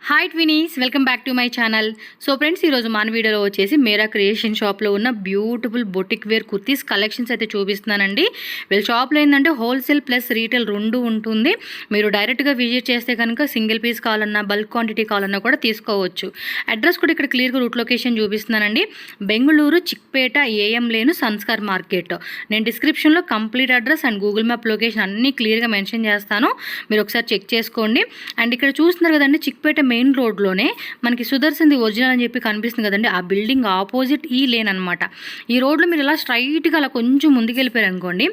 Hi twinnies, welcome back to my channel. So friends, ఈరోజు మన వీడియోలో వచ్చేసి మేరా క్రియేషన్ షాప్లో ఉన్న beautiful boutique wear kurtis collections అయితే చూపిస్తున్నానండి. వీళ్ళ షాప్లో ఏంటంటే హోల్సేల్ ప్లస్ రీటైల్ రెండు ఉంటుంది. మీరు డైరెక్ట్గా విజిట్ చేస్తే కనుక సింగిల్ పీస్ కావాలన్నా బల్క్ క్వాంటిటీ కావాలన్నా కూడా తీసుకోవచ్చు. అడ్రస్ కూడా ఇక్కడ క్లియర్గా రూట్ లొకేషన్ చూపిస్తున్నానండి. బెంగళూరు చిక్పేట ఏఎం లేను సంస్కార్ మార్కెట్. నేను డిస్క్రిప్షన్లో complete address and Google map location అన్నీ క్లియర్గా మెన్షన్ చేస్తాను. మీరు ఒకసారి చెక్ చేసుకోండి. అండ్ ఇక్కడ చూస్తున్నారు కదండి, చిక్పేట మెయిన్ రోడ్లోనే మనకి సుదర్శన్ది ఒరిజినల్ అని చెప్పి కనిపిస్తుంది కదండి, ఆ బిల్డింగ్ ఆపోజిట్ ఈ లేన్ అనమాట. ఈ రోడ్లో మీరు ఇలా స్ట్రైట్గా అలా కొంచెం ముందుకెళ్ళిపోయారు అనుకోండి,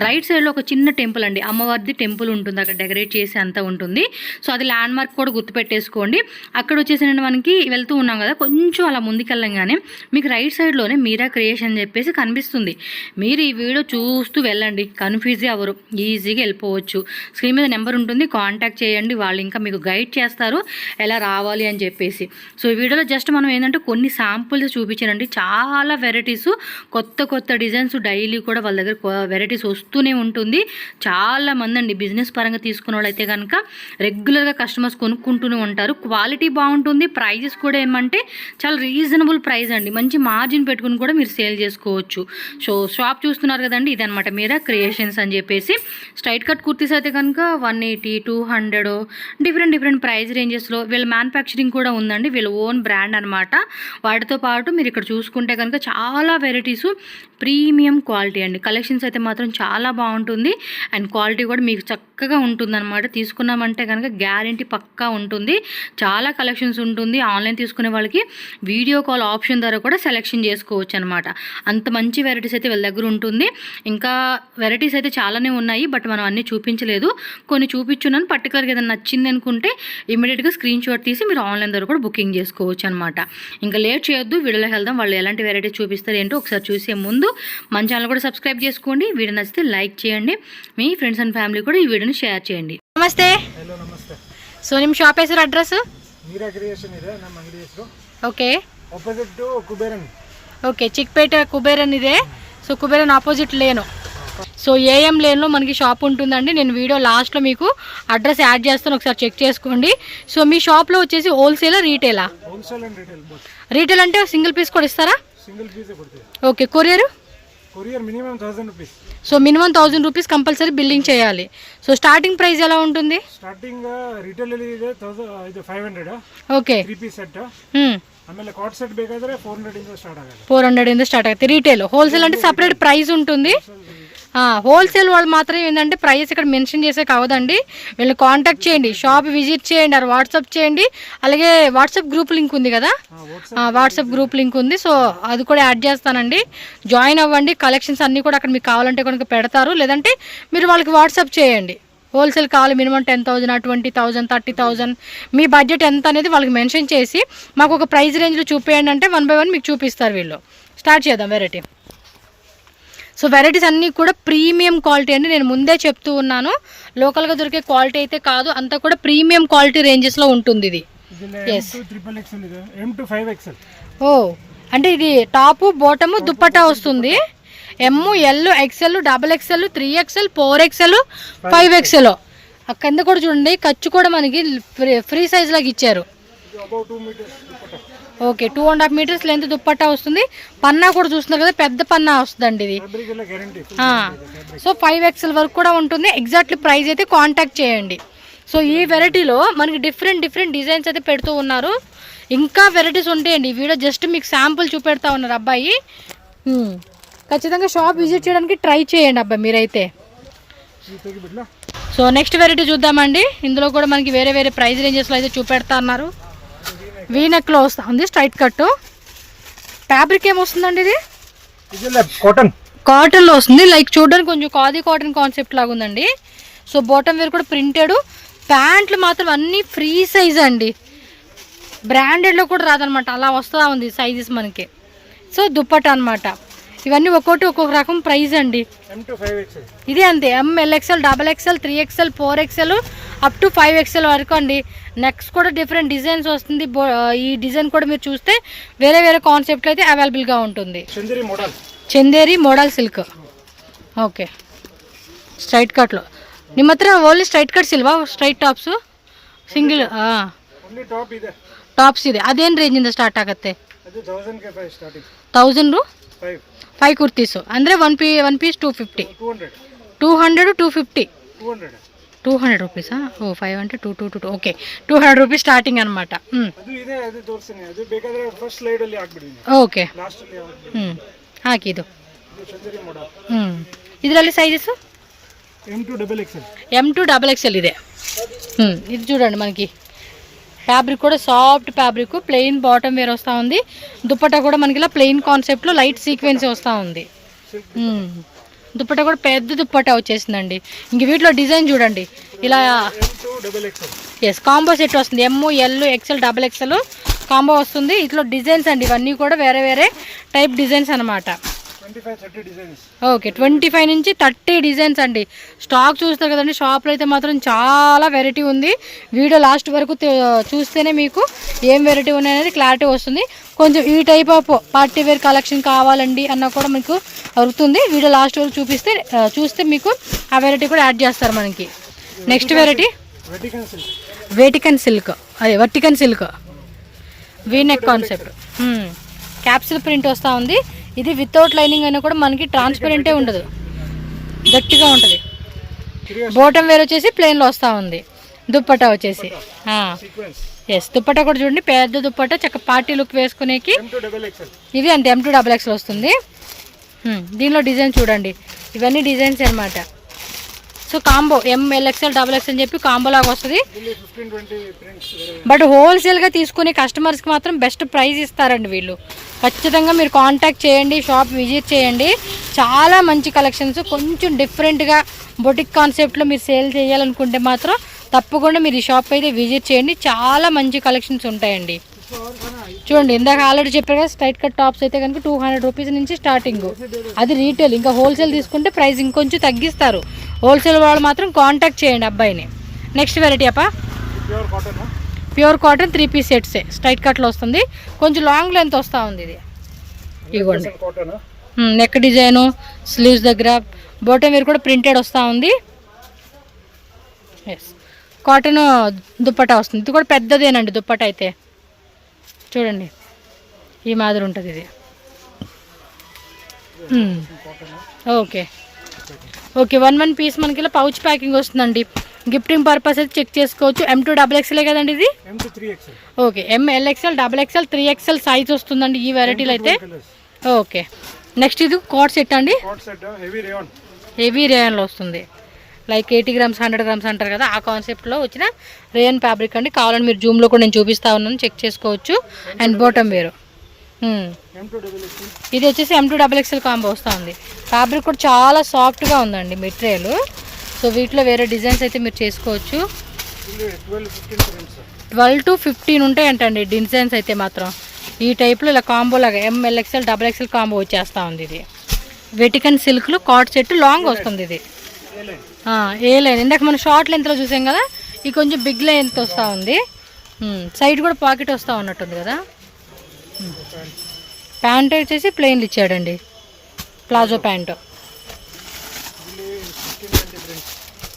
రైట్ సైడ్లో ఒక చిన్న టెంపుల్ అండి, అమ్మవారిది టెంపుల్ ఉంటుంది, అక్కడ డెకరేట్ చేసి అంతా ఉంటుంది. సో అది ల్యాండ్ మార్క్ కూడా గుర్తుపెట్టేసుకోండి. అక్కడ వచ్చేసి మనకి వెళ్తూ ఉన్నాం కదా, కొంచెం అలా ముందుకెళ్ళంగానే మీకు రైట్ సైడ్లోనే మీరా క్రియేషన్ అని చెప్పేసి కనిపిస్తుంది. మీరు ఈ వీడియో చూస్తూ వెళ్ళండి, కన్ఫ్యూజ్ అవ్వరు, ఈజీగా వెళ్ళిపోవచ్చు. స్క్రీన్ మీద నెంబర్ ఉంటుంది, కాంటాక్ట్ చేయండి, వాళ్ళు ఇంకా మీకు గైడ్ చేస్తారు ఎలా రావాలి అని చెప్పేసి. సో ఈ వీడియోలో జస్ట్ మనం ఏంటంటే కొన్ని శాంపుల్స్ చూపించారండి. చాలా వెరైటీస్, కొత్త కొత్త డిజైన్స్ డైలీ కూడా వాళ్ళ దగ్గర వెరైటీస్ వస్తూనే ఉంటుంది. చాలా మంది అండి బిజినెస్ పరంగా తీసుకున్న వాళ్ళు అయితే కనుక రెగ్యులర్గా కస్టమర్స్ కొనుక్కుంటూనే ఉంటారు. క్వాలిటీ బాగుంటుంది, ప్రైజెస్ కూడా ఏమంటే చాలా రీజనబుల్ ప్రైస్ అండి, మంచి మార్జిన్ పెట్టుకుని కూడా మీరు సేల్ చేసుకోవచ్చు. సో షాప్ చూస్తున్నారు కదండి, ఇదనమాట మీరా క్రియేషన్స్ అని చెప్పేసి. స్ట్రైట్ కట్ కుర్తీస్ అయితే కనుక 180, 200 డిఫరెంట్ ప్రైస్ రేంజెస్లో వీళ్ళ మ్యానుఫ్యాక్చరింగ్ కూడా ఉందండి, వీళ్ళ ఓన్ బ్రాండ్ అనమాట. వాటితో పాటు మీరు ఇక్కడ చూసుకుంటే కనుక చాలా వెరైటీసు ప్రీమియం క్వాలిటీ అండి. కలెక్షన్స్ అయితే మాత్రం చాలా బాగుంటుంది అండ్ క్వాలిటీ కూడా మీకు చక్కగా ఉంటుందన్నమాట. తీసుకున్నామంటే కనుక గ్యారెంటీ పక్కా ఉంటుంది. చాలా కలెక్షన్స్ ఉంటుంది. ఆన్లైన్ తీసుకునే వాళ్ళకి వీడియో కాల్ ఆప్షన్ ద్వారా కూడా సెలెక్షన్ చేసుకోవచ్చు అనమాట. అంత మంచి వెరైటీస్ అయితే వీళ్ళ దగ్గర ఉంటుంది. ఇంకా వెరైటీస్ అయితే చాలానే ఉన్నాయి, బట్ మనం అన్నీ చూపించలేదు, కొన్ని చూపించున్నాను. పర్టికులర్గా ఏదైనా నచ్చింది అనుకుంటే ఇమీడియట్గా స్క్రీన్ షాట్ తీసి మీరు ఆన్లైన్ ద్వారా కూడా బుకింగ్ చేసుకోవచ్చు అనమాట. ఇంకా లేట్ చేయొద్దు, వీడియోలోకి వెళ్దాం. వాళ్ళు ఎలాంటి వెరైటీస్ చూపిస్తారు ఏంటో ఒకసారి చూసే ముందు మన ఛానల్ కూడా సబ్స్క్రైబ్ చేసుకోండి. వీడియో నచ్చితే లైక్ చేయండి, మీ ఫ్రెండ్స్ అండ్ ఫ్యామిలీ కూడా ఈ వీడియోని షేర్ చేయండి. ನಮಸ್ತೆ. ಹಲೋ ನಮಸ್ತೆ. ಸೊ ನಿಮ್ಮ ಶಾಪ್ ಹೆಸರು ಅಡ್ರೆಸ್? ಮೀರಾ ಕ್ರಿಯೇಷನ್ ಇದೆ ನಮ್ಮ ಅಂಗಡಿ ಹೆಸರು. Okay. Opposite Kuberan. Okay, Chickpet Kuberan ఇదే. So Kuberan opposite lane. So AM లేన్లో మనకి షాప్ ఉంటుందండి. నేను వీడియో లాస్ట్లో మీకు అడ్రస్ యాడ్ చేస్తాను, ఒకసారి చెక్ చేసుకోండి. సో మీ షాప్లో వచ్చేసి హోల్సేలా రీటైలా? Wholesale and retail both. Retail అంటే సింగిల్ పీస్ కూడా ఇస్తారా? సింగిల్ పీస్ కొడుతుంది. Okay. Courier minimum 1000 rupees. So minimum 1000 rupees compulsory billing చేయాలి. సో స్టార్టింగ్ ప్రైస్ ఎలా ఉంటుంది? ಸ್ಟಾರ್ಟಿಂಗ್ ರಿಟೇಲ್ ಅಲ್ಲಿ ಇದೆ 500. ఓకే. 3 piece set. ಆಮೇಲೆ ಕಾಟ್ ಸೆಟ್ ಬೇಕಾದ್ರೆ 400 ಇಂದ ಸ್ಟಾರ್ಟ್ ಆಗುತ್ತೆ. 400 ಇಂದ ಸ್ಟಾರ್ಟ್ ಆಗುತ್ತೆ రీటైల్. హోల్సేల్ అంటే సపరేట్ ప్రైస్ ఉంటుంది. హోల్సేల్ వాళ్ళు మాత్రం ఏంటంటే ప్రైస్ ఇక్కడ మెన్షన్ చేసే కావదండి. వీళ్ళని కాంటాక్ట్ చేయండి, షాప్ విజిట్ చేయండి, আর వాట్సాప్ చేయండి. అలాగే వాట్సాప్ గ్రూప్ లింక్ ఉంది కదా, వాట్సాప్ గ్రూప్ లింక్ ఉంది. సో అది కూడా యాడ్ చేస్తానండి, జాయిన్ అవ్వండి. కలెక్షన్స్ అన్నీ కూడా అక్కడ మీకు కావాలంటే కనుక పెడతారు, లేదంటే మీరు వాళ్ళకి వాట్సాప్ చేయండి. హోల్సేల్ కావాలి మినిమం 10,000, 20,000, 30,000 మీ బడ్జెట్ ఎంత అనేది వాళ్ళకి మెన్షన్ చేసి మాకు ఒక ప్రైస్ రేంజ్లో చూపేయండి అంటే 1 by 1 మీకు చూపిస్తారు వీళ్ళు. స్టార్ట్ చేద్దాం వెరైటీ. సో వెరైటీస్ అన్నీ కూడా ప్రీమియం క్వాలిటీ అండి, నేను ముందే చెప్తూ ఉన్నాను. లోకల్గా దొరికే క్వాలిటీ అయితే కాదు, అంతా కూడా ప్రీమియం క్వాలిటీ రేంజెస్లో ఉంటుంది ఇది. ఓ, అంటే ఇది టాపు బాటము దుప్పట్టా వస్తుంది. ML, XL, XXL, 3XL, 4XL, 5XL. ఆ కింద కూడా చూడండి, ఖర్చు కూడా మనకి ఫ్రీ సైజ్ లాగా ఇచ్చారు. ఓకే, 2.5 మీటర్స్ లెంత్ దుప్పట్టా వస్తుంది. పన్నా కూడా చూస్తున్నారు కదా, పెద్ద పన్నా వస్తుందండి ఇది. సో 5XL వరకు కూడా ఉంటుంది. ఎగ్జాక్ట్లీ ప్రైస్ అయితే కాంటాక్ట్ చేయండి. సో ఈ వెరైటీలో మనకి డిఫరెంట్ డిజైన్స్ అయితే పెడుతూ ఉన్నారు. ఇంకా వెరైటీస్ ఉంటాయండి. ఈ వీడియో జస్ట్ మీకు శాంపుల్ చూపెడతా ఉన్నారు అబ్బాయి. ఖచ్చితంగా షాప్ విజిట్ చేయడానికి ట్రై చేయండి అబ్బాయి మీరైతే. సో నెక్స్ట్ వెరైటీ చూద్దామండి. ఇందులో కూడా మనకి వేరే ప్రైస్ రేంజెస్లో అయితే చూపెడతా ఉన్నారు. వీనెక్లో వస్తుంది స్ట్రైట్ కట్. ఫ్యాబ్రిక్ ఏమొస్తుందండి ఇది? కాటన్లో వస్తుంది. లైక్ చూడడానికి కొంచెం ఖాదీ కాటన్ కాన్సెప్ట్ లాగా ఉందండి. సో బాటమ్ వేర్ కూడా ప్రింటెడ్. ప్యాంట్లు మాత్రం అన్నీ ఫ్రీ సైజ్ అండి, బ్రాండెడ్లో కూడా రాదనమాట, అలా వస్తూ ఉంది సైజెస్ మనకి. సో దుప్పట అనమాట. ఇవన్నీ ఒక్కొక్క రకం ప్రైస్ అండి. ఇదే అంతే, ML, XL, XXL, 3XL, 4XL up to 5XL వరకు అండి. నెక్స్ట్ కూడా డిఫరెంట్ డిజైన్స్ వస్తుంది. ఈ డిజైన్ కూడా మీరు చూస్తే వేరే కాన్సెప్ట్లో అయితే అవైలబుల్గా ఉంటుంది. Chanderi model silk. Okay, straight కట్లో. ನಿಮ್ಮ ಹತ್ರ ಓನ್ಲಿ ಸ್ಟ್ರೈಟ್ ಕಟ್ಸ್ ಇಲ್ವಾ? Straight tops single only top ಇದೆ. ಟಾಪ್ಸ್ ಇದೆ. ಅದೇನು ರೇಂಜಿಂದ ಸ್ಟಾರ್ಟ್ ಆಗುತ್ತೆ? ಅದು 1000 ಗೆ 5 ಸ್ಟಾರ್ಟಿಂಗ್. 1000 5 5 ಕುರ್ತೀಸು ಅಂದರೆ ಒನ್ ಪೀಸ್ 250. 200 200 250 200 200 ರೂಪೀಸಾ? ಓ 500 222 ಓಕೆ 200 ರೂಪೀಸ್ ಸ್ಟಾರ್ಟಿಂಗ್ అనమాట. ಅದು ಇದೆ, ಅದು ತೋರಿಸ್ತೀನಿ. ಅದು ಬೇಕಾದ್ರೆ ಫಸ್ಟ್ ಸ್ಲೈಡ್ ಅಲ್ಲಿ ಹಾಕ್ಬಿಡಿ. ಓಕೆ ಲಾಸ್ಟ್ ಅಲ್ಲಿ ಹಾಕ್ಬಿಡಿ. ಹಾಕಿ ಇದು ಚಂದೇರಿ ಮಾಡೆಲ್. ಇದರಲ್ಲಿ సైజెస్ M2XXL. M2XXL ಇದೆ. ఇది చూడండి మనకి ఫ్యాబ్రిక్ కూడా soft fabric, plain bottom wear వస్తూ ఉంది. దుప్పట్టా కూడా మనకి ఇలా ప్లెయిన్ కాన్సెప్ట్లో లైట్ సీక్వెన్స్ వస్తూ ఉంది. దుప్పట్టా కూడా పెద్ద దుప్పట్టా వచ్చేసిందండి. ఇంక వీటిలో డిజైన్ చూడండి ఇలా. ఎస్ కాంబో సెట్ వస్తుంది. ML XL కాంబో వస్తుంది. ఇట్లా డిజైన్స్ అండి ఇవన్నీ కూడా వేరే వేరే టైప్ డిజైన్స్ అనమాట. ఓకే 25 నుంచి 30 డిజైన్స్ అండి. స్టాక్ చూస్తారు కదండి, షాప్లో అయితే మాత్రం చాలా వెరైటీ ఉంది. వీడియో లాస్ట్ వరకు చూస్తేనే మీకు ఏం వెరైటీ ఉన్నాయి అనేది క్లారిటీ వస్తుంది. కొంచెం ఈ type of party wear collection కావాలండి అన్న కూడా మీకు అవుతుంది. వీడియో లాస్ట్ వరకు చూస్తే మీకు ఆ వెరైటీ కూడా యాడ్ చేస్తారు మనకి. Next variety Vatican silk V neck concept, capsule print వస్తూ ఉంది. ఇది వితౌట్ లైనింగ్ అయినా కూడా మనకి ట్రాన్స్పరెంటే ఉండదు, గట్టిగా ఉంటుంది. బాటమ్ వేర్ వచ్చేసి ప్లెయిన్లో వస్తూ ఉంది. దుప్పట్టా వచ్చేసి ఎస్ దుప్పట్టా కూడా చూడండి పెద్ద దుప్పట్టా, చక్క పార్టీ లుక్ వేసుకునేకి. ఇది అంతే M2XXL వస్తుంది. దీనిలో డిజైన్ చూడండి, ఇవన్నీ డిజైన్స్ అనమాట. So combo ML XL XXL అని చెప్పి కాంబో లాగా వస్తుంది. బట్ హోల్సేల్గా తీసుకునే కస్టమర్స్కి మాత్రం బెస్ట్ ప్రైస్ ఇస్తారండి వీళ్ళు. ఖచ్చితంగా మీరు కాంటాక్ట్ చేయండి, షాప్ విజిట్ చేయండి. చాలా మంచి కలెక్షన్స్, కొంచెం డిఫరెంట్గా బొటిక్ కాన్సెప్ట్లో మీరు సేల్ చేయాలనుకుంటే మాత్రం తప్పకుండా మీరు ఈ షాప్ అయితే విజిట్ చేయండి. చాలా మంచి కలెక్షన్స్ ఉంటాయండి. చూడండి ఇందాక ఆల్రెడీ చెప్పారు కదా, స్ట్రైట్ కట్ టాప్స్ అయితే కనుక 200 రూపీస్ నుంచి స్టార్టింగ్. అది రీటైల్. ఇంకా హోల్సేల్ తీసుకుంటే ప్రైస్ ఇంకొంచెం తగ్గిస్తారు. హోల్సేల్ వాళ్ళు మాత్రం కాంటాక్ట్ చేయండి అబ్బాయిని. నెక్స్ట్ వెరైటీ అప్ప ప్యూర్ కాటన్ 3 పీస్ సెట్సే స్ట్రైట్ కట్లో వస్తుంది. కొంచెం లాంగ్ లెంత్ వస్తూ ఉంది. ఇది ఇవ్వండి నెక్ డిజైను, స్లీవ్స్ దగ్గర బాటమ్ వేర్ కూడా ప్రింటెడ్ వస్తూ ఉంది. ఎస్ కాటన్ దుప్పట్టా వస్తుంది. ఇది కూడా పెద్దదేనండి దుప్పట్టా అయితే చూడండి ఈ మాదిరి ఉంటుంది ఇది. ఓకే 1 పీస్ మనకి ఇలా పౌచ్ ప్యాకింగ్ వస్తుందండి. గిఫ్టింగ్ పర్పస్ అయితే చెక్ చేసుకోవచ్చు. M2XXL కదండి ఇది. Okay ML XL XXL 3XL size వస్తుందండి ఈ వెరైటీలో అయితే. ఓకే నెక్స్ట్ ఇది కోట్ సెట్ అండి. హెవీ రేయన్లో వస్తుంది. లైక్ 80 గ్రామ్స్ 100 గ్రామ్స్ అంటారు కదా, ఆ కాన్సెప్ట్లో వచ్చిన రేయన్ ఫ్యాబ్రిక్ అండి. కావాలని మీరు జూమ్లో కూడా నేను చూపిస్తా ఉన్నాను, చెక్ చేసుకోవచ్చు. అండ్ బాటమ్ వేరు. ఇది వచ్చేసి M2XXL కాంబో వస్తూ ఉంది. ఫ్యాబ్రిక్ కూడా చాలా సాఫ్ట్గా ఉందండి మెటీరియల్. సో వీటిలో వేరే డిజైన్స్ అయితే మీరు చేసుకోవచ్చు. 12 to 15 ఉంటాయంటండి డిజైన్స్ అయితే మాత్రం. ఈ టైప్లో ఇలా కాంబో లాగా ML XL XXL కాంబో వచ్చేస్తూ ఉంది. ఇది వెటికన్ సిల్క్లో కాట్ సెట్ లాంగ్ వస్తుంది. ఇది ఏ లైన్ ఇందాక మనం షార్ట్ లెంత్లో చూసాం కదా, ఇది కొంచెం బిగ్ లెంత్ వస్తూ ఉంది. సైడ్ కూడా పాకెట్ వస్తూ ఉన్నట్టుంది కదా. ప్యాంట్ వచ్చేసి ప్లెయిన్లు ఇచ్చాడండి, ప్లాజో ప్యాంటు.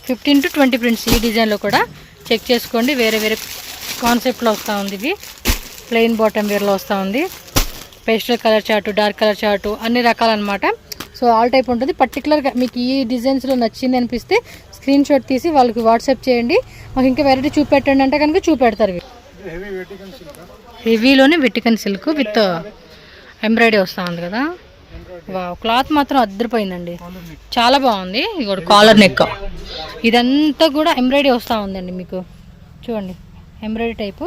15 to 20 ప్రింట్స్ ఈ డిజైన్లో కూడా చెక్ చేసుకోండి. వేరే వేరే కాన్సెప్ట్లో వస్తూ ఉంది. ఇది ప్లెయిన్ బాటమ్ వేర్లో వస్తూ ఉంది. Pastel colour chart, dark colour chart అన్ని రకాలన్నమాట. సో ఆల్ టైప్ ఉంటుంది. పర్టికులర్గా మీకు ఈ డిజైన్స్లో నచ్చింది అనిపిస్తే స్క్రీన్ షాట్ తీసి వాళ్ళకి వాట్సాప్ చేయండి. మాకు ఇంకా వెరైటీ చూపెట్టండి అంటే కనుక చూపెడతారు. హెవీలోనే వెటికన్ సిల్క్ విత్ ఎంబ్రాయిడరీ వస్తూ ఉంది కదా. క్లాత్ మాత్రం అద్దరిపోయిందండి, చాలా బాగుంది. ఇది కాలర్ నెక్, ఇదంతా కూడా ఎంబ్రాయిడరీ వస్తూ ఉందండి. మీకు చూడండి ఎంబ్రాయిడరీ టైపు.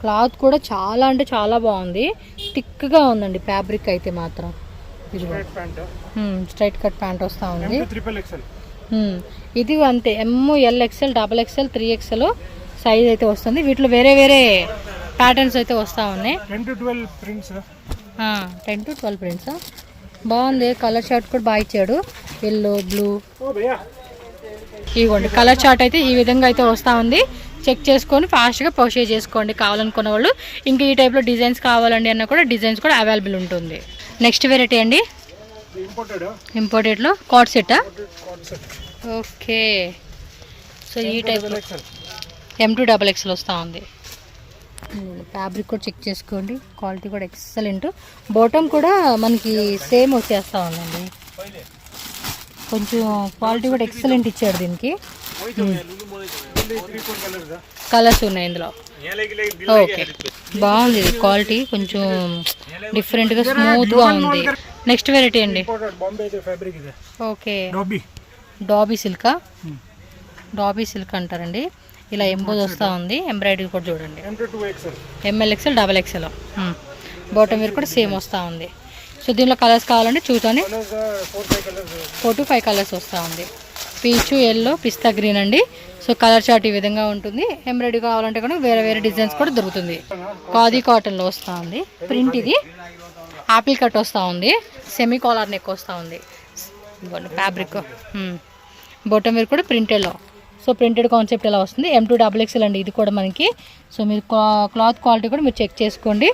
క్లాత్ కూడా చాలా అంటే చాలా బాగుంది, థిక్గా ఉందండి ఫ్యాబ్రిక్ అయితే మాత్రం. ఇది స్ట్రైట్ కట్ ప్యాంట్ వస్తూ ఉంది. ఇది అంతే ML XL XXL 3XL size అయితే వస్తుంది. వీటిలో వేరే వేరే ప్యాటర్న్స్ అయితే వస్తూ ఉన్నాయి. 10 to 12 ప్రింట్స్ బాగుంది. కలర్ చార్ట్ కూడా బాగా ఇచ్చాడు, ఎల్లో బ్లూ. ఇవ్వండి కలర్ చార్ట్ అయితే ఈ విధంగా అయితే వస్తూ ఉంది. చెక్ చేసుకొని ఫాస్ట్గా పర్చేజ్ చేసుకోండి కావాలనుకున్న వాళ్ళు. ఇంకా ఈ టైప్లో డిజైన్స్ కావాలండి అన్న కూడా డిజైన్స్ కూడా అవైలబుల్ ఉంటుంది. నెక్స్ట్ వెరైటీ అండి ఇంపోర్టెడ్లో కాట్ సెట్టా. ఓకే సో ఈ టైప్లో M2XXL వస్తూ ఉంది. ఫ్యాబ్రిక్ కూడా చెక్ చేసుకోండి, క్వాలిటీ కూడా ఎక్సలెంట్. బాటమ్ కూడా మనకి సేమ్ వచ్చేస్తూ ఉందండి, కొంచెం క్వాలిటీ కూడా ఎక్సలెంట్ ఇచ్చాడు దీనికి. కలర్స్ ఉన్నాయి ఇందులో. ఓకే, బాగుంది ఇది క్వాలిటీ, కొంచెం డిఫరెంట్గా స్మూత్గా ఉంది. నెక్స్ట్ వెరైటీ అండి. ఓకే, డాబీ సిల్కా, డాబీ సిల్క్ అంటారండి. ఇలా ఎంబోజ్ వస్తూ ఉంది, ఎంబ్రాయిడరీ కూడా చూడండి. ML XL XXL. Bottom wear కూడా సేమ్ వస్తూ ఉంది. సో దీనిలో కలర్స్ కావాలంటే చూద్దాని 4 to 5 కలర్స్ వస్తూ ఉంది. పీచు, ఎల్లో, పిస్తా గ్రీన్ అండి. సో కలర్ చార్ట్ ఈ విధంగా ఉంటుంది. ఎంబ్రాయిడరీ కావాలంటే కూడా వేరే వేరే డిజైన్స్ కూడా దొరుకుతుంది. ఖాదీ కాటన్లో వస్తూ ఉంది ప్రింట్. ఇది ఆపిల్ కట్ వస్తూ ఉంది, సెమీ కాలర్ నెక్ వస్తూ ఉంది. ఫ్యాబ్రిక్ బాటమ్ వేర్ కూడా ప్రింటెడ్లో. సో ప్రింటెడ్ కాన్సెప్ట్ ఎలా వస్తుంది. M2 XXL అండి ఇది కూడా మనకి. సో మీరు క్లాత్ క్వాలిటీ కూడా మీరు చెక్ చేసుకోండి.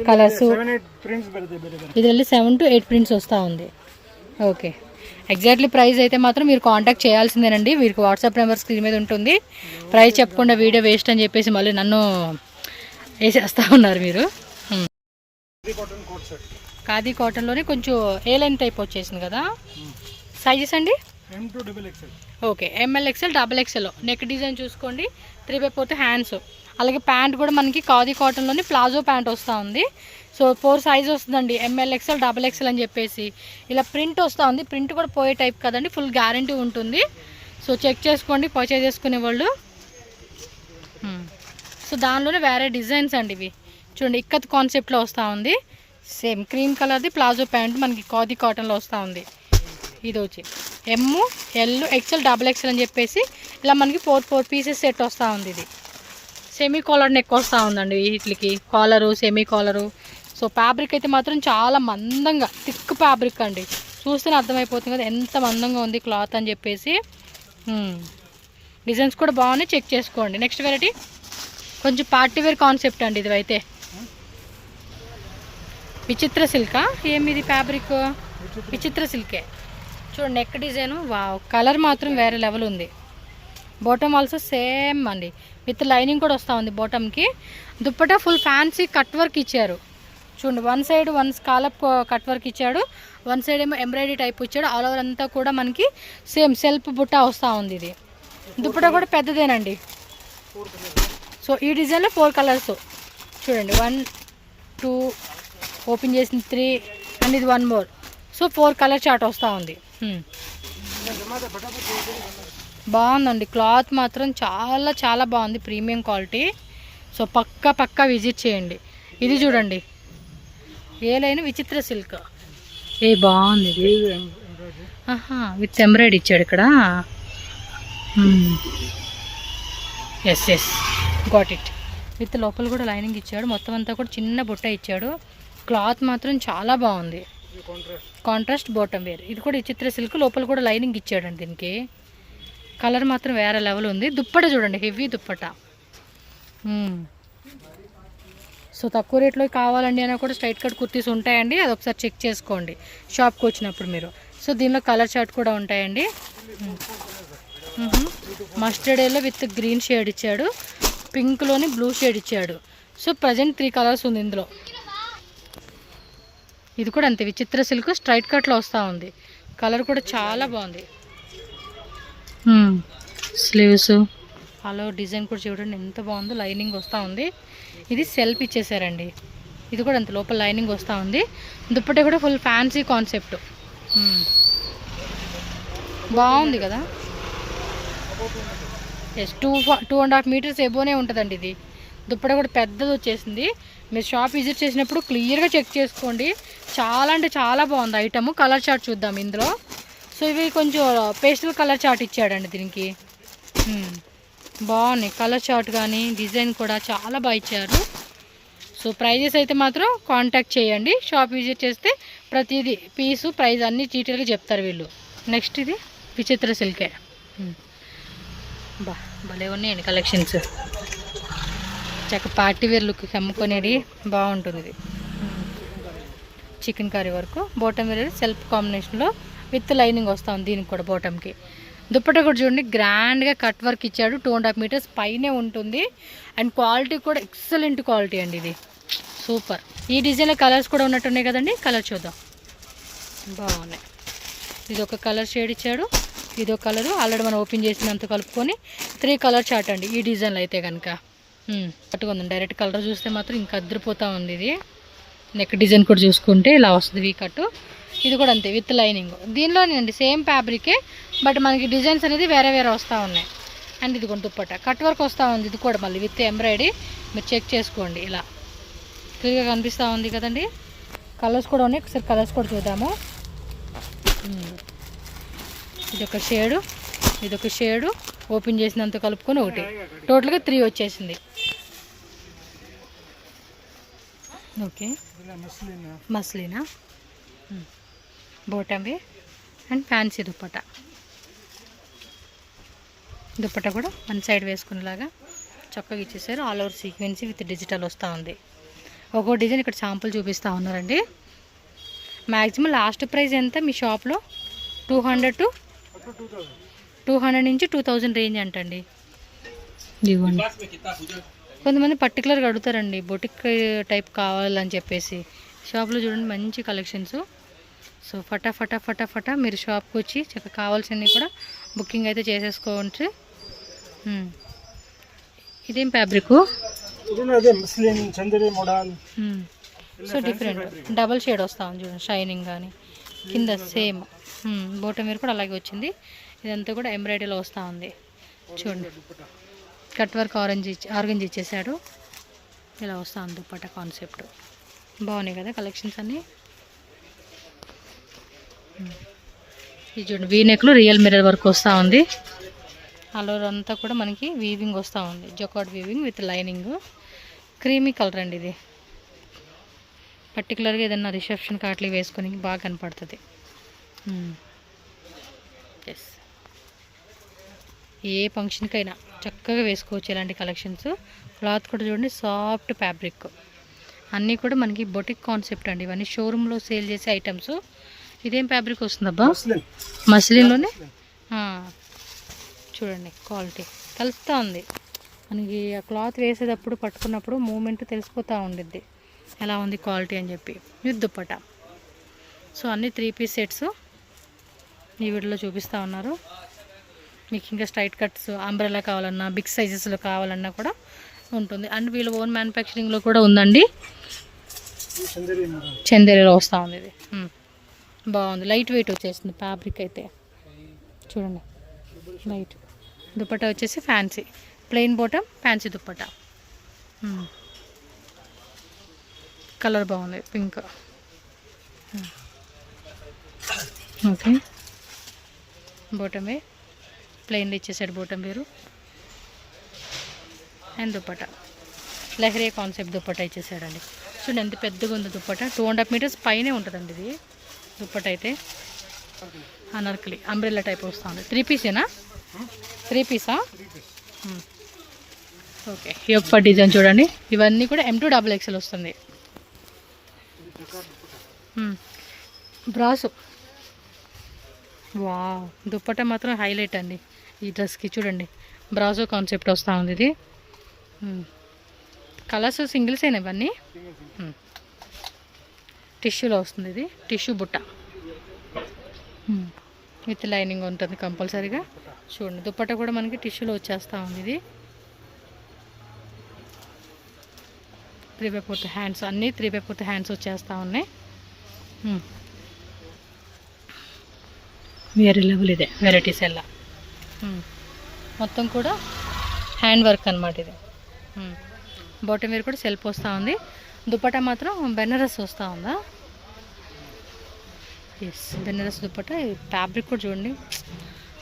కలర్స్ ఇది వెళ్ళి 7 to 8 ప్రింట్స్ వస్తూ ఉంది. ఓకే, ఎగ్జాక్ట్లీ ప్రైస్ అయితే మాత్రం మీరు కాంటాక్ట్ చేయాల్సిందేనండి. మీకు వాట్సాప్ నెంబర్ స్క్రీన్ మీద ఉంటుంది. ప్రైస్ చెప్పకుండా వీడియో వేస్ట్ అని చెప్పేసి మళ్ళీ నన్ను వేసేస్తూ ఉన్నారు మీరు. ఖాదీ కాటన్లోనే కొంచెం ఏ లైన్ టైప్ వచ్చేసింది కదా. సైజెస్ అండి M2 XXL. Okay, ML XL XXL. Neck design చూసుకోండి, 3/4 హ్యాండ్స్. అలాగే ప్యాంట్ కూడా మనకి ఖాదీ కాటన్లోని ప్లాజో ప్యాంట్ వస్తూ ఉంది. సో 4 సైజ్ వస్తుందండి, ML XL XXL అని చెప్పేసి. ఇలా ప్రింట్ వస్తూ ఉంది, ప్రింట్ కూడా పోయే టైప్ కదండి, ఫుల్ గ్యారంటీ ఉంటుంది. సో చెక్ చేసుకోండి పర్చేజ్ చేసుకునే వాళ్ళు. సో దానిలోనే వేరే డిజైన్స్ అండి ఇవి చూడండి. ఇక్కత్ కాన్సెప్ట్లో వస్తూ ఉంది. సేమ్ క్రీమ్ కలర్ది ప్లాజో ప్యాంట్ మనకి ఖాదీ కాటన్లో వస్తూ ఉంది. ఇది వచ్చి ML XL XXL అని చెప్పేసి ఇలా మనకి 4 పీసెస్ సెట్ వస్తూ ఉంది. ఇది సెమీ కాలర్ నెక్ వస్తూ ఉందండి వీటికి, collar, semi collar. So fabric అయితే మాత్రం చాలా మందంగా థిక్ ఫ్యాబ్రిక్ అండి, చూస్తేనే అర్థమైపోతుంది కదా ఎంత మందంగా ఉంది క్లాత్ అని చెప్పేసి. డిజైన్స్ కూడా బాగున్నాయి, చెక్ చేసుకోండి. నెక్స్ట్ వెరైటీ కొంచెం పార్టీ వేర్ కాన్సెప్ట్ అండి. ఇది అయితే విచిత్ర సిల్కా, ఏమిది ఫ్యాబ్రిక్ విచిత్ర సిల్కే. చూడండి నెక్ డిజైన్, వావ్, కలర్ మాత్రం వేరే లెవెల్ ఉంది. బాటమ్ ఆల్సో సేమ్ అండి, విత్ లైనింగ్ కూడా వస్తూ ఉంది బాటమ్కి. దుప్పటా ఫుల్ ఫ్యాన్సీ కట్ వర్క్ ఇచ్చారు చూడండి. One side scallop cut work ఇచ్చాడు, వన్ సైడ్ ఏమో ఎంబ్రాయిడరీ టైప్ ఇచ్చాడు. ఆల్ ఓవర్ అంతా కూడా మనకి సేమ్ సెల్ఫ్ బుట్ట వస్తూ ఉంది. ఇది దుప్పటా కూడా పెద్దదేనండి. సో ఈ డిజైన్లో 4 కలర్స్ చూడండి. 1 2 ఓపెన్ చేసిన 3 అండ్ ఇది 1 మోర్. సో 4 కలర్ చార్ట్ వస్తూ ఉంది. బాగుందండి, క్లాత్ మాత్రం చాలా చాలా బాగుంది, ప్రీమియం క్వాలిటీ. సో పక్కా విజిట్ చేయండి. ఇది చూడండి, ఏ లైన్ విచిత్ర సిల్క్, ఏ బాగుంది విత్ ఎంబ్రాయిడరీ ఇచ్చాడు ఇక్కడ. Yes got it. విత్ లోపల కూడా లైనింగ్ ఇచ్చాడు, మొత్తం అంతా కూడా చిన్న బుట్ట ఇచ్చాడు. క్లాత్ మాత్రం చాలా బాగుంది, కాంట్రాస్ట్ బాటమ్ వేర్. ఇది కూడా విచిత్ర సిల్క్, లోపల కూడా లైనింగ్ ఇచ్చాడండి దీనికి. కలర్ మాత్రం వేరే లెవెల్ ఉంది. దుప్పట చూడండి, హెవీ దుప్పట. సో తక్కువ రేట్లో కావాలండి అయినా కూడా స్ట్రైట్ కట్ కుర్తీస్ ఉంటాయండి, అది ఒకసారి చెక్ చేసుకోండి షాప్కి వచ్చినప్పుడు మీరు. సో దీనిలో కలర్ చార్ట్ కూడా ఉంటాయండి. Mustard yellow with green shade ఇచ్చాడు, పింక్లోని బ్లూ షేడ్ ఇచ్చాడు. సో ప్రజెంట్ 3 కలర్స్ ఉంది ఇందులో. ఇది కూడా అంతే, విచిత్ర సిల్క్ స్ట్రైట్ కట్లో వస్తూ ఉంది. కలర్ కూడా చాలా బాగుంది. స్లీవ్స్ అలా డిజైన్ కూడా చూడండి ఎంత బాగుందో, లైనింగ్ వస్తూ ఉంది. ఇది సెల్ఫ్ ఇచ్చేసారండి, ఇది కూడా అంత లోపల లైనింగ్ వస్తూ ఉంది. దుప్పటి కూడా ఫుల్ ఫ్యాన్సీ కాన్సెప్ట్, బాగుంది కదా. ఎస్ 2.5 మీటర్స్ ఎబోనే ఉంటుందండి. ఇది దుప్పట కూడా పెద్దది వచ్చేసింది. మీరు షాప్ విజిట్ చేసినప్పుడు క్లియర్గా చెక్ చేసుకోండి. చాలా అంటే చాలా బాగుంది ఐటమ్. కలర్ చార్ట్ చూద్దాం ఇందులో. సో ఇవి కొంచెం పేస్టల్ కలర్ చార్ట్ ఇచ్చాడండి దీనికి. బాగున్నాయి కలర్ చార్ట్ కానీ డిజైన్ కూడా చాలా బాగా ఇచ్చారు. సో ప్రైజెస్ అయితే మాత్రం కాంటాక్ట్ చేయండి. షాప్ విజిట్ చేస్తే ప్రతిదీ పీసు ప్రైస్ అన్నీ డీటెయిల్గా చెప్తారు వీళ్ళు. నెక్స్ట్ ఇది విచిత్ర సిల్కే, భలే ఉన్నాయండి కలెక్షన్స్. చక్క పార్టీ వేర్ లుక్ అమ్ముకునేది బాగుంటుంది. ఇది చికెన్ కర్రీ వరకు బాటమ్ వేర్ సెల్ఫ్ కాంబినేషన్లో విత్ లైనింగ్ వస్తుంది దీనికి కూడా బాటమ్కి. దుప్పట కూడా చూడండి గ్రాండ్గా కట్ వర్క్ ఇచ్చాడు. 2.5 మీటర్స్ పైనే ఉంటుంది. అండ్ క్వాలిటీ కూడా ఎక్సలెంట్ క్వాలిటీ అండి, ఇది సూపర్. ఈ డిజైన్లో కలర్స్ కూడా ఉన్నట్టున్నాయి కదండి, కలర్ చూద్దాం. బాగున్నాయి. ఇది ఒక కలర్ షేడ్ ఇచ్చాడు, ఇదొక కలరు ఆల్రెడీ మనం ఓపెన్ చేసినంత కలుపుకొని 3 కలర్ చార్ట్ అండి ఈ డిజైన్లో అయితే కనుక. కట్టుకుందాం. డైరెక్ట్ కలర్ చూస్తే మాత్రం ఇంకా అద్దరిపోతూ ఉంది. ఇది నెక్ డిజైన్ కూడా చూసుకుంటే ఇలా వస్తుంది వీ కట్టు. ఇది కూడా అంతే విత్ లైనింగ్. దీనిలోనే అండి సేమ్ ఫ్యాబ్రికే, బట్ మనకి డిజైన్స్ అనేది వేరే వేరే వస్తూ ఉన్నాయి. అండ్ ఇది దుప్పట కట్ వర్క్ వస్తూ ఉంది. ఇది కూడా మళ్ళీ విత్ ఎంబ్రాయిడరీ. మీరు చెక్ చేసుకోండి, ఇలా క్లియర్గా కనిపిస్తూ ఉంది కదండి. కలర్స్ కూడా ఉన్నాయి, ఒకసారి కలర్స్ కూడా చూద్దాము. ఇదొక షేడు, ఇదొక షేడు ఓపెన్ చేసినంత కలుపుకొని ఒకటి, టోటల్గా 3 వచ్చేసింది. ఓకే, మస్లీనా, బోటంవి అండ్ ఫ్యాన్సీ దుప్పట. దుప్పట కూడా 1 సైడ్ వేసుకునేలాగా చక్కగా ఇచ్చేసారు. ఆల్ ఓవర్ సీక్వెన్సీ విత్ డిజిటల్ వస్తూ ఉంది. ఒక్కో డిజైన్ ఇక్కడ శాంపుల్ చూపిస్తూ ఉన్నారండి. మ్యాక్సిమం లాస్ట్ ప్రైస్ ఎంత మీ షాప్లో? 200 నుంచి 2000 రేంజ్ అంటండి. ఇవ్వండి. కొంతమంది పర్టికులర్గా అడుగుతారండి బొటిక్ టైప్ కావాలని చెప్పేసి. షాప్లో చూడండి మంచి కలెక్షన్స్. సో ఫటా మీరు షాప్కి వచ్చి చక్కగా కావాల్సినవి కూడా బుకింగ్ అయితే చేసేసుకోవచ్చు. ఇదేం fabric? So different double shade వస్తూ ఉంది చూడండి, షైనింగ్ కానీ కింద సేమ్. బోటం మీద కూడా అలాగే వచ్చింది. ఇదంతా కూడా ఎంబ్రాయిడరీలో వస్తూ ఉంది చూడండి. కట్ వర్క్ ఆరెంజ్ ఇచ్చేసాడు. ఇలా వస్తూ ఉంది దుప్పట కాన్సెప్ట్. బాగున్నాయి కదా కలెక్షన్స్ అన్నీ. ఇది చూడండి వీ నెక్లో రియల్ మిర్రర్ వర్క్ వస్తూ ఉంది. అలోర్ అంతా కూడా మనకి వీవింగ్ వస్తూ ఉంది, jacquard weaving with lining. Creamy colour అండి ఇది. పర్టికులర్గా ఏదైనా రిసెప్షన్ కాట్లీ వేసుకొని బాగా కనపడుతుంది. ఎస్, ఏ ఫంక్షన్కైనా చక్కగా వేసుకోవచ్చు ఇలాంటి కలెక్షన్స్. క్లాత్ కూడా చూడండి సాఫ్ట్ ఫ్యాబ్రిక్. అన్నీ కూడా మనకి బొటిక్ కాన్సెప్ట్ అండి. ఇవన్నీ షోరూంలో సేల్ చేసే ఐటమ్స్. ఇదేం ఫ్యాబ్రిక్ వస్తుందబ్బా? మస్లిన్లోనే. చూడండి క్వాలిటీ కలుస్తూ ఉంది మనకి. ఆ క్లాత్ వేసేటప్పుడు పట్టుకున్నప్పుడు మూమెంట్ తెలిసిపోతూ ఉండిద్ది ఎలా ఉంది క్వాలిటీ అని చెప్పి. ఇది దుప్పట. సో అన్నీ 3 పీస్ సెట్స్ ఈ వీడియోలో చూపిస్తూ ఉన్నారు. మీకు ఇంకా స్ట్రైట్ కట్స్ అంబ్రెల్లా కావాలన్నా బిగ్ సైజెస్లో కావాలన్నా కూడా ఉంటుంది. అండ్ వీళ్ళు ఓన్ మ్యానుఫ్యాక్చరింగ్లో కూడా ఉందండి. చందేరిలో వస్తూ ఉంది ఇది. బాగుంది, లైట్ వెయిట్ వచ్చేసింది ఫ్యాబ్రిక్ అయితే చూడండి. లైట్ దుప్పట వచ్చేసి ఫ్యాన్సీ ప్లెయిన్ బాటమ్, ఫ్యాన్సీ దుప్పట. కలర్ బాగుంది పింక్. ఓకే, బోటమే ప్లెయిన్లో ఇచ్చేసాడు బోటం వేరు. అండ్ దుప్పట లెహరియా కాన్సెప్ట్ దుప్పట ఇచ్చేసాడండి. చూడండి ఎంత పెద్దగా ఉంది దుప్పట. 2.5 మీటర్స్ పైనే ఉంటుందండి ఇది దుప్పట అయితే. అనార్కలి అంబ్రెల్లా టైప్ వస్తుంది. 3 పీసేనా? 3 పీసా? ఓకే, ఈ ఒక్క డిజైన్ చూడండి. ఇవన్నీ కూడా M2 XXL వస్తుంది. బ్రాసు. వా, దుప్పట మాత్రం హైలైట్ అండి ఈ డ్రెస్కి. చూడండి బ్రాజో కాన్సెప్ట్ వస్తూ ఉంది ఇది. కలర్స్ సింగిల్స్ అయినా ఇవన్నీ. టిష్యూలో వస్తుంది ఇది, టిష్యూ బుట్ట విత్ లైనింగ్ ఉంటుంది కంపల్సరీగా. చూడండి దుప్పట కూడా మనకి టిష్యూలో వచ్చేస్తూ ఉంది ఇది. 3/4 హ్యాండ్స్, అన్నీ 3/4 హ్యాండ్స్ వచ్చేస్తూ ఉన్నాయి. వేరే లెవెల్ ఇదే వెరైటీస్ ఎలా. మొత్తం కూడా హ్యాండ్ వర్క్ అనమాట ఇది. బాటమ్ వేర్ కూడా సెల్ఫ్ వస్తూ ఉంది. దుప్పట మాత్రం బెనారస్ వస్తూ ఉందా? ఎస్, బెనారస్ దుప్పట. ఫ్యాబ్రిక్ కూడా చూడండి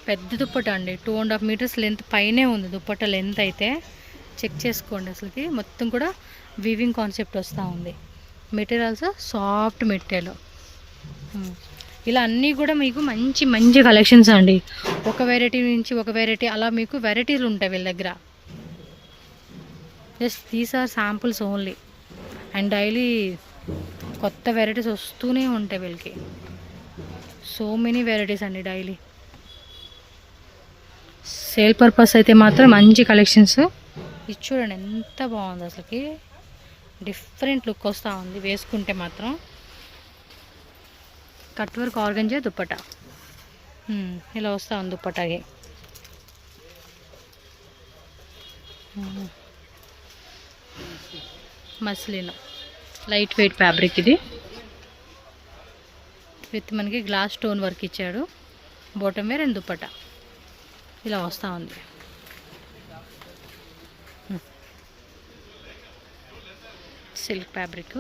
పెద్ద దుప్పట అండి. 2.5 మీటర్స్ లెంత్ పైనే ఉంది దుప్పట లెంత్ అయితే. చెక్ చేసుకోండి అసలుకి. మొత్తం కూడా వీవింగ్ కాన్సెప్ట్ వస్తూ ఉంది. Materials soft material. ఇలా అన్నీ కూడా మీకు మంచి మంచి కలెక్షన్స్ అండి. ఒక వెరైటీ నుంచి ఒక వెరైటీ అలా మీకు వెరైటీలు ఉంటాయి వీళ్ళ దగ్గర. Just these are samples only. And daily కొత్త వెరైటీస్ వస్తూనే ఉంటాయి వీళ్ళకి. సో మెనీ వెరైటీస్ అండి డైలీ. సేల్ పర్పస్ అయితే మాత్రం మంచి కలెక్షన్స్. ఇది చూడండి ఎంత బాగుంది, అసలుకి డిఫరెంట్ లుక్ వస్తూ ఉంది వేసుకుంటే మాత్రం. కట్ వర్క్ ఆర్గంజా దుప్పట ఇలా వస్తూ ఉంది దుప్పటాకి. మస్లిన్ లైట్ వెయిట్ ఫ్యాబ్రిక్ ఇది, విత్ మనకి గ్లాస్ స్టోన్ వర్క్ ఇచ్చాడు. బాటమ్ వేర్ అండ్ దుప్పట ఇలా వస్తూ ఉంది. Silk fabric.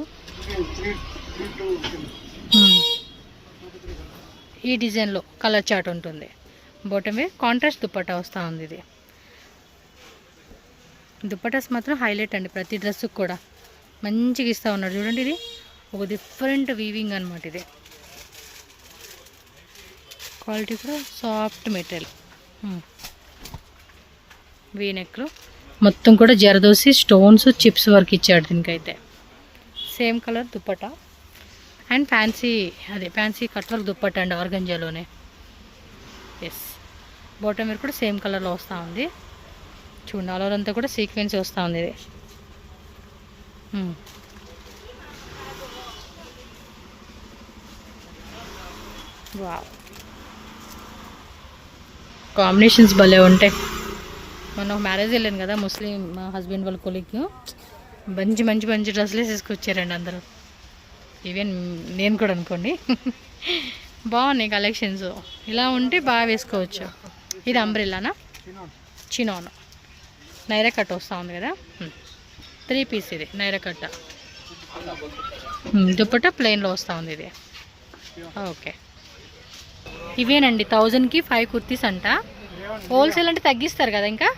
ఈ డిజైన్లో కలర్ చార్ట్ ఉంటుంది. బాటమ్ వేర్ కాంట్రాస్ట్ దుప్పట వస్తూ ఉంది. ఇది దుప్పటాస్ మాత్రం హైలైట్ అండి, ప్రతి డ్రెస్సుకు కూడా మంచిగా ఇస్తూ ఉన్నాడు చూడండి. ఇది ఒక డిఫరెంట్ వీవింగ్ అనమాట. ఇది క్వాలిటీ కూడా సాఫ్ట్ మెటీరియల్. వీనెక్లో మొత్తం కూడా జరదోసి స్టోన్స్ చిప్స్ వర్క్ ఇచ్చాడు దీనికైతే. Same colour dupatta and fancy cut work dupatta అండి ఆర్గంజాలోనే. ఎస్, బాటమ్ వేర్ కూడా సేమ్ కలర్లో వస్తూ ఉంది. చూడండి ఆల్ ఓవర్ అంతా కూడా సీక్వెన్స్ వస్తూ ఉంది. ఇది వావ్, కాంబినేషన్స్ భలే ఉంటాయి. మొన్న మ్యారేజ్ వెళ్ళాను కదా, ముస్లిం మా హస్బెండ్ వాళ్ళ కొలిక్ మంచి మంచి మంచి డ్రెస్సులు తీసుకొచ్చారండి అందరూ, ఈవెన్ నేను కూడా అనుకోండి. బాగున్నాయి కలెక్షన్స్, ఇలా ఉంటే బాగా వేసుకోవచ్చు. ఇది అంబ్రెల్లానా, చినోన్ నైరా కట్ వస్తూ ఉంది కదా, 3 పీస్ ఇది నైరా కట్ట. దుప్పట ప్లెయిన్లో వస్తూ ఉంది ఇది. ఓకే, ఇవేనండి 1000కి 5 కుర్తీస్ అంట. హోల్సేల్ అంటే తగ్గిస్తారు కదా ఇంకా.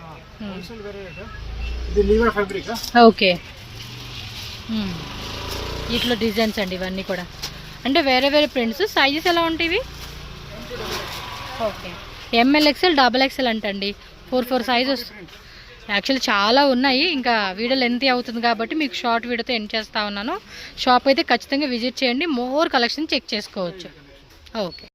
ఓకే, ఇట్లా డిజైన్స్ అండి ఇవన్నీ కూడా, అంటే వేరే వేరే ప్రింట్స్. సైజెస్ ఎలా ఉంటాయి ఇవి? ఓకే, ML XL XXL అంటండి, 4 సైజెస్. యాక్చువల్లీ చాలా ఉన్నాయి, ఇంకా వీడియో లెంత్ అవుతుంది కాబట్టి మీకు షార్ట్ వీడియోతో ఎండ్ చేస్తూ ఉన్నాను. షాప్ అయితే ఖచ్చితంగా విజిట్ చేయండి, మోర్ కలెక్షన్ చెక్ చేసుకోవచ్చు. ఓకే.